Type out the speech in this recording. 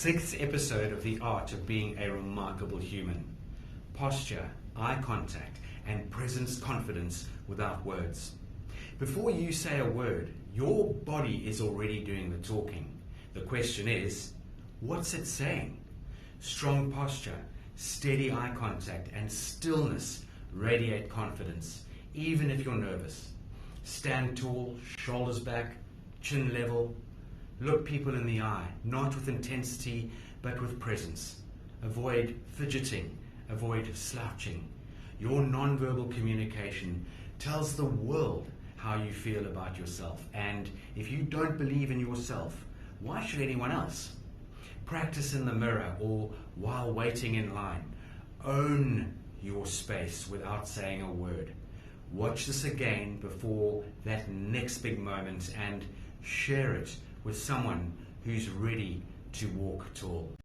sixth episode of The Art of Being a Remarkable Human. Posture, eye contact, and presence confidence without words. Before you say a word, your body is already doing the talking. The question is, what's it saying? Strong posture, steady eye contact, and stillness radiate confidence, even if you're nervous. Stand tall, shoulders back, chin level. Look people in the eye, not with intensity, but with presence. Avoid fidgeting, avoid slouching. Your nonverbal communication tells the world how you feel about yourself, and if you don't believe in yourself, why should anyone else? Practice in the mirror or while waiting in line. Own your space without saying a word. Watch this again before that next big moment and share it with someone who's ready to walk tall.